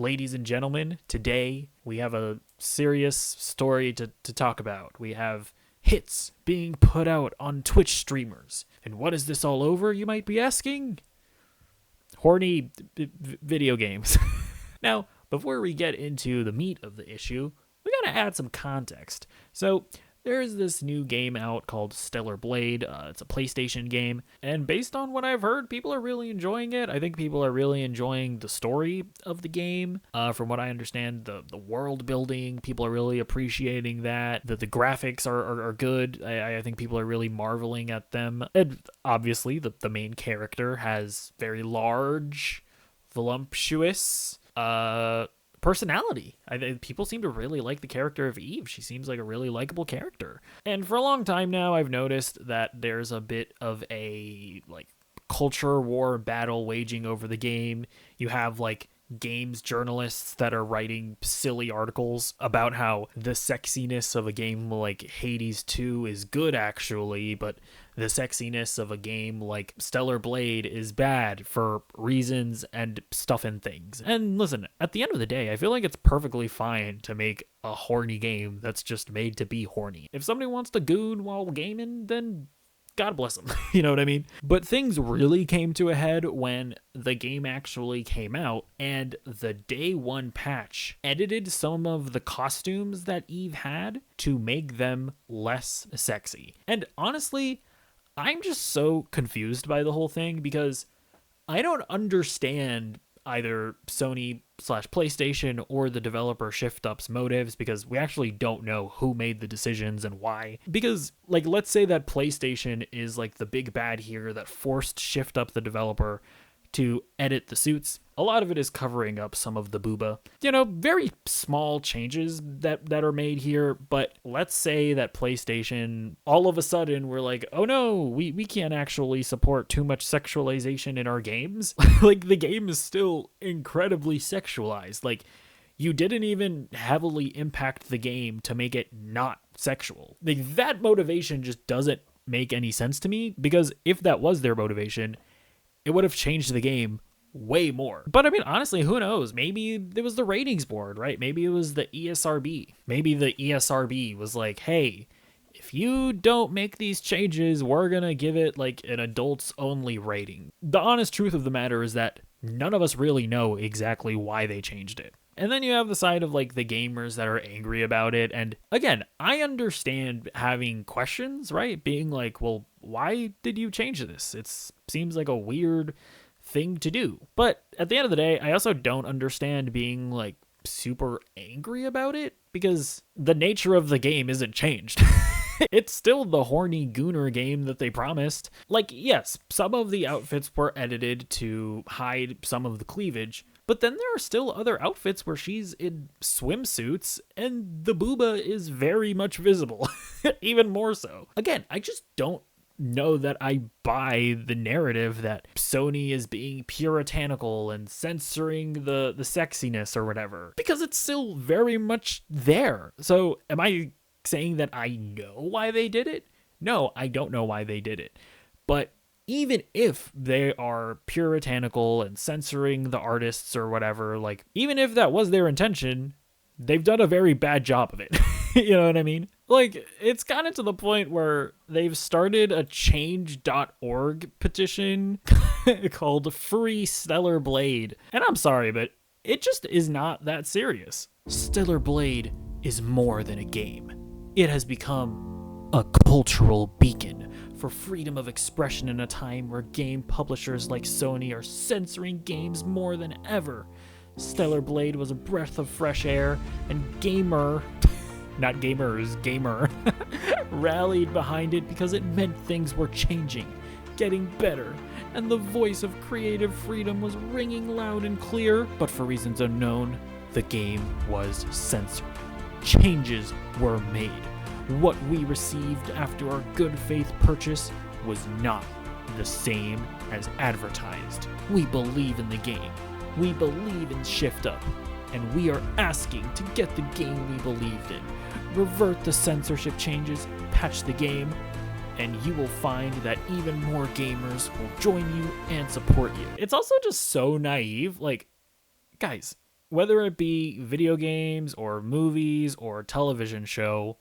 ladies and gentlemen, today we have a serious story to talk about. We have hits being put out on Twitch streamers. And what is this all over, you might be asking? Horny video games. Now, before we get into the meat of the issue, we gotta add some context. So, there's this new game out called Stellar Blade. It's a PlayStation game, and based on what I've heard, people are really enjoying it. I think people are really enjoying the story of the game. From what I understand, the world building, people are really appreciating that. The graphics are good. I think people are really marveling at them. And obviously, the main character has very large, voluptuous, personality. I think people seem to really like the character of Eve. She seems like a really likable character. And for a long time now, I've noticed that there's a bit of a culture war battle waging over the game. You have games journalists that are writing silly articles about how the sexiness of a game like Hades 2 is good actually, but the sexiness of a game like Stellar Blade is bad for reasons and stuff and things. And listen, at the end of the day, I feel like it's perfectly fine to make a horny game that's just made to be horny. If somebody wants to goon while gaming, then God bless them. You know what I mean? But things really came to a head when the game actually came out, and the day one patch edited some of the costumes that Eve had to make them less sexy. And honestly, I'm just so confused by the whole thing because I don't understand either Sony/PlayStation or the developer ShiftUp's motives, because we actually don't know who made the decisions and why. Because let's say that PlayStation is the big bad here that forced ShiftUp, the developer, to edit the suits. A lot of it is covering up some of the booba. Very small changes that are made here, but let's say that PlayStation, all of a sudden, we're like, oh no, we can't actually support too much sexualization in our games. The game is still incredibly sexualized. You didn't even heavily impact the game to make it not sexual. That motivation just doesn't make any sense to me, because if that was their motivation, it would have changed the game way more. But I mean, honestly, who knows? Maybe it was the ratings board, right? Maybe it was the ESRB. Maybe the ESRB was like, hey, if you don't make these changes, we're gonna give it an adults only rating. The honest truth of the matter is that none of us really know exactly why they changed it. And then you have the side of the gamers that are angry about it. And again, I understand having questions, right? Being well, why did you change this? It seems like a weird thing to do. But at the end of the day, I also don't understand being super angry about it, because the nature of the game isn't changed. It's still the horny gooner game that they promised. Yes, some of the outfits were edited to hide some of the cleavage, but then there are still other outfits where she's in swimsuits and the booba is very much visible. Even more so. Again, I just don't know that I buy the narrative that Sony is being puritanical and censoring the sexiness or whatever, because it's still very much there. So am I saying that I know why they did it? No, I don't know why they did it. But even if they are puritanical and censoring the artists or whatever, even if that was their intention, they've done a very bad job of it. You know what I mean? It's gotten to the point where they've started a change.org petition called Free Stellar Blade. And I'm sorry, but it just is not that serious. Stellar Blade is more than a game. It has become a cultural beacon for freedom of expression in a time where game publishers like Sony are censoring games more than ever. Stellar Blade was a breath of fresh air, and gamer rallied behind it because it meant things were changing, getting better, and the voice of creative freedom was ringing loud and clear. But for reasons unknown, the game was censored. Changes were made. What we received after our good faith purchase was not the same as advertised. We believe in the game. We believe in ShiftUp. And we are asking to get the game we believed in. Revert the censorship changes, patch the game, and you will find that even more gamers will join you and support you. It's also just so naive. Guys, whether it be video games or movies or television show,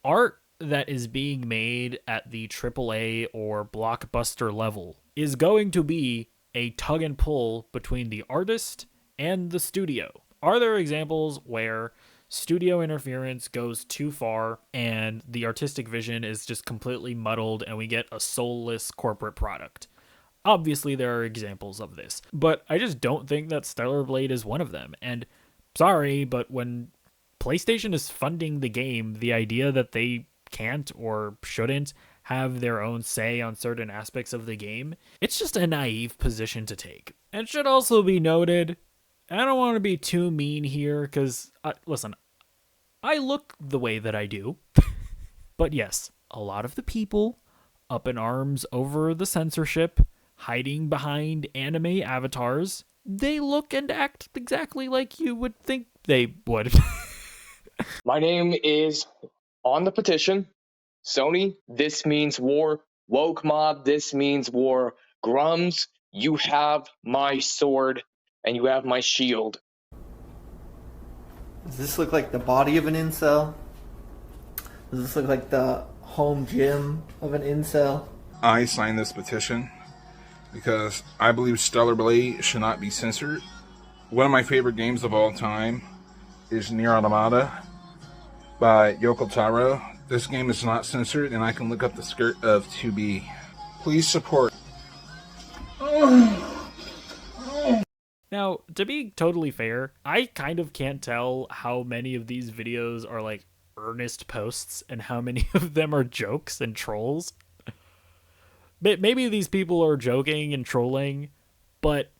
art that is being made at the AAA or blockbuster level is going to be a tug and pull between the artist and the studio. Are there examples where studio interference goes too far and the artistic vision is just completely muddled and we get a soulless corporate product? Obviously, there are examples of this, but I just don't think that Stellar Blade is one of them. And sorry, but when PlayStation is funding the game, the idea that they can't or shouldn't have their own say on certain aspects of the game, it's just a naive position to take. And it should also be noted, I don't want to be too mean here, because, listen, I look the way that I do. But yes, a lot of the people up in arms over the censorship, hiding behind anime avatars, they look and act exactly like you would think they would. My name is on the petition. Sony, this means war. Woke mob, this means war. Grums, you have my sword and you have my shield. Does this look like the body of an incel? Does this look like the home gym of an incel? I signed this petition because I believe Stellar Blade should not be censored. One of my favorite games of all time is Nier Automata by Yoko Taro. This game is not censored, and I can look up the skirt of 2B. Please support. Now, to be totally fair, I kind of can't tell how many of these videos are like earnest posts and how many of them are jokes and trolls. Maybe these people are joking and trolling, but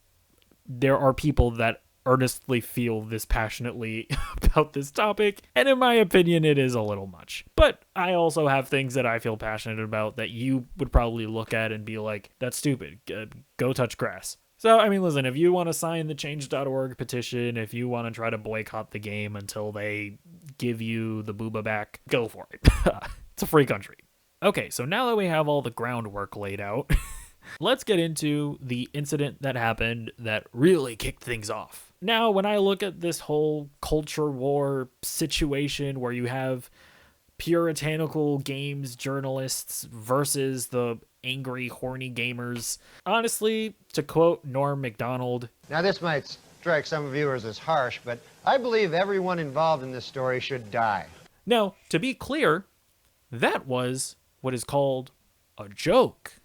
there are people that earnestly feel this passionately about this topic, and in my opinion, it is a little much. But I also have things that I feel passionate about that you would probably look at and be like, that's stupid, go touch grass. So, I mean, listen, if you want to sign the change.org petition, if you want to try to boycott the game until they give you the booba back, go for it. It's a free country. Okay, so now that we have all the groundwork laid out, let's get into the incident that happened that really kicked things off. Now, when I look at this whole culture war situation where you have puritanical games journalists versus the angry, horny gamers, honestly, to quote Norm Macdonald, now this might strike some viewers as harsh, but I believe everyone involved in this story should die. Now, to be clear, that was what is called a joke.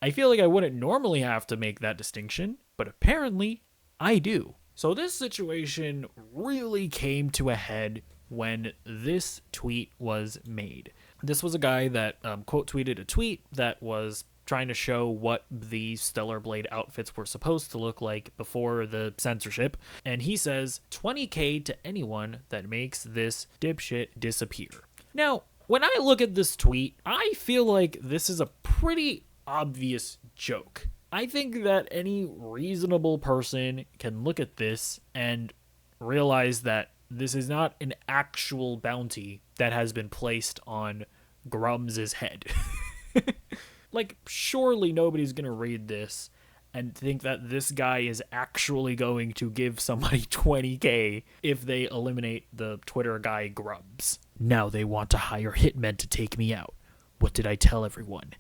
I feel like I wouldn't normally have to make that distinction, but apparently I do. So this situation really came to a head when this tweet was made. This was a guy that quote tweeted a tweet that was trying to show what the Stellar Blade outfits were supposed to look like before the censorship. And he says, 20K to anyone that makes this dipshit disappear. Now, when I look at this tweet, I feel like this is a pretty obvious joke. I think that any reasonable person can look at this and realize that this is not an actual bounty that has been placed on Grums' head. Like, surely nobody's going to read this and think that this guy is actually going to give somebody 20K if they eliminate the Twitter guy Grubs. Now they want to hire hitmen to take me out. What did I tell everyone?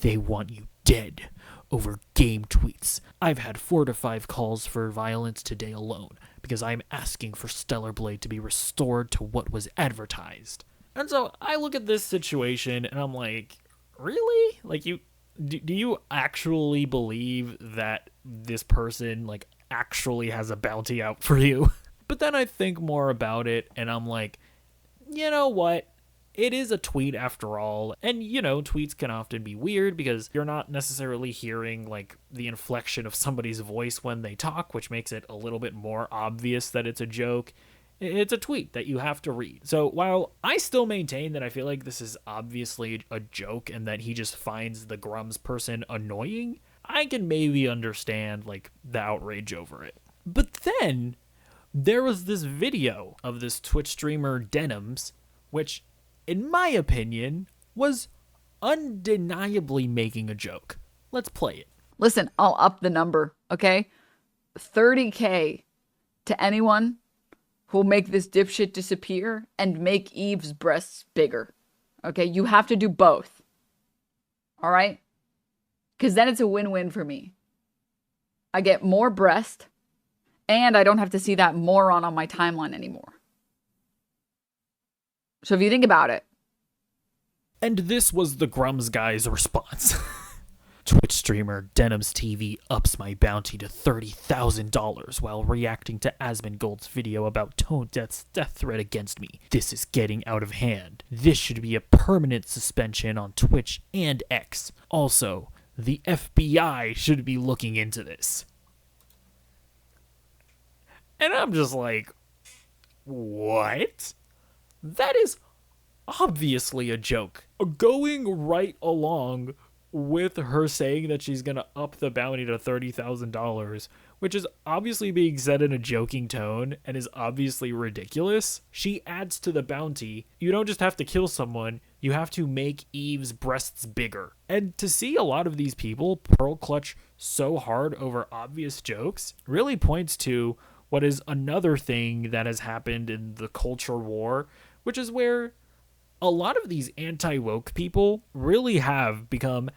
They want you dead over game tweets. I've had 4 to 5 calls for violence today alone because I'm asking for Stellar Blade to be restored to what was advertised. And so I look at this situation and I'm like, really? Like, do you actually believe that this person like actually has a bounty out for you? But then I think more about it and I'm like, you know what? It is a tweet after all, and tweets can often be weird because you're not necessarily hearing like the inflection of somebody's voice when they talk, which makes it a little bit more obvious that it's a joke. It's a tweet that you have to read. So while I still maintain that I feel like this is obviously a joke and that he just finds the Grums person annoying, I can maybe understand like the outrage over it. But then there was this video of this Twitch streamer Denims, which in my opinion, was undeniably making a joke. Let's play it. Listen, I'll up the number, okay? 30K to anyone who'll make this dipshit disappear and make Eve's breasts bigger. Okay, you have to do both. All right? Because then it's a win-win for me. I get more breast, and I don't have to see that moron on my timeline anymore. So if you think about it. And this was the Grums guy's response. Twitch streamer Denim's TV ups my bounty to $30,000 while reacting to Asmongold's video about Tone Death's death threat against me. This is getting out of hand. This should be a permanent suspension on Twitch and X. Also, the FBI should be looking into this. And I'm just like, what? That is obviously a joke. Going right along with her saying that she's gonna up the bounty to $30,000, which is obviously being said in a joking tone and is obviously ridiculous, she adds to the bounty, you don't just have to kill someone, you have to make Eve's breasts bigger. And to see a lot of these people pearl clutch so hard over obvious jokes really points to what is another thing that has happened in the culture war, which is where a lot of these anti-woke people really have become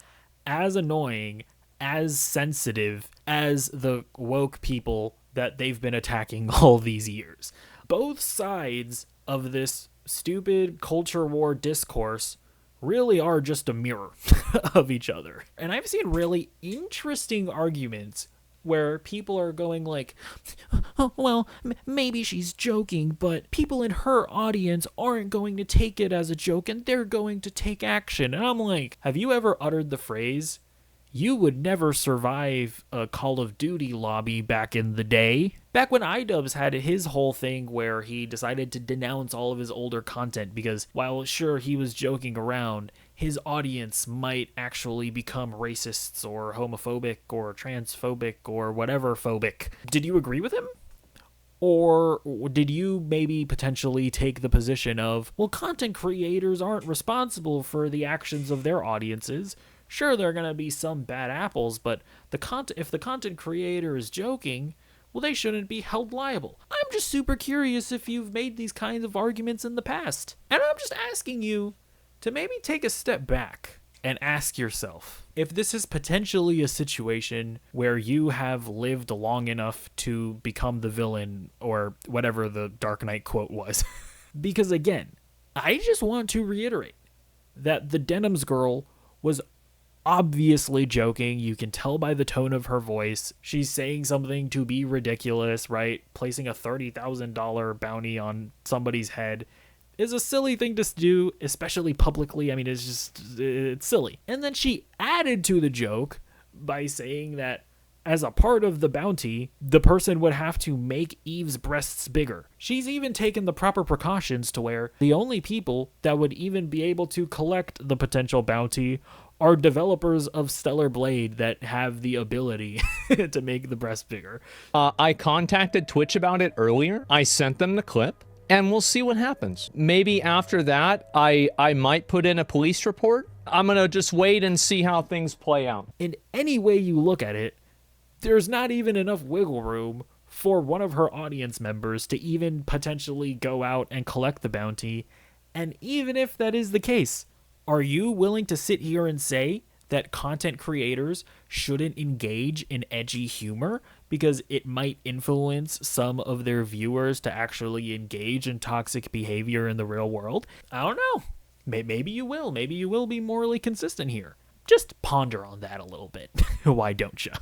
as annoying, as sensitive as the woke people that they've been attacking all these years. Both sides of this stupid culture war discourse really are just a mirror of each other. And I've seen really interesting arguments where people are going like, oh, well, maybe she's joking, but people in her audience aren't going to take it as a joke and they're going to take action. And I'm like, have you ever uttered the phrase, you would never survive a Call of Duty lobby back in the day? Back when iDubbbz had his whole thing where he decided to denounce all of his older content because while sure he was joking around, his audience might actually become racists or homophobic or transphobic or whatever phobic. Did you agree with him? Or did you maybe potentially take the position of, well, content creators aren't responsible for the actions of their audiences. Sure, there are going to be some bad apples, but if the content creator is joking, well, they shouldn't be held liable. I'm just super curious if you've made these kinds of arguments in the past. And I'm just asking you to maybe take a step back and ask yourself if this is potentially a situation where you have lived long enough to become the villain or whatever the Dark Knight quote was. Because again, I just want to reiterate that the Denim's girl was obviously joking. You can tell by the tone of her voice. She's saying something to be ridiculous, right? Placing a $30,000 bounty on somebody's head is a silly thing to do, especially publicly. I mean, it's silly. And then she added to the joke by saying that as a part of the bounty, the person would have to make Eve's breasts bigger. She's even taken the proper precautions to where the only people that would even be able to collect the potential bounty are developers of Stellar Blade that have the ability to make the breast bigger. I contacted Twitch about it earlier. I sent them the clip. And we'll see what happens. Maybe after that, I might put in a police report. I'm going to just wait and see how things play out. In any way you look at it, there's not even enough wiggle room for one of her audience members to even potentially go out and collect the bounty. And even if that is the case, are you willing to sit here and say that content creators shouldn't engage in edgy humor because it might influence some of their viewers to actually engage in toxic behavior in the real world? I don't know. Maybe you will. Maybe you will be morally consistent here. Just ponder on that a little bit. Why don't you?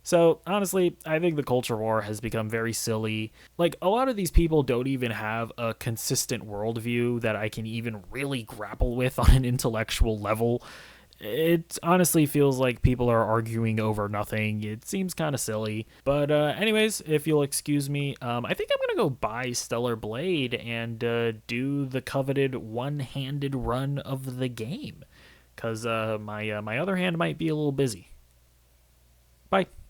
So, honestly, I think the culture war has become very silly. Like, a lot of these people don't even have a consistent worldview that I can even really grapple with on an intellectual level. It honestly feels like people are arguing over nothing. It seems kind of silly. But anyways, if you'll excuse me, I think I'm going to go buy Stellar Blade and do the coveted one-handed run of the game. Because my other hand might be a little busy. Bye.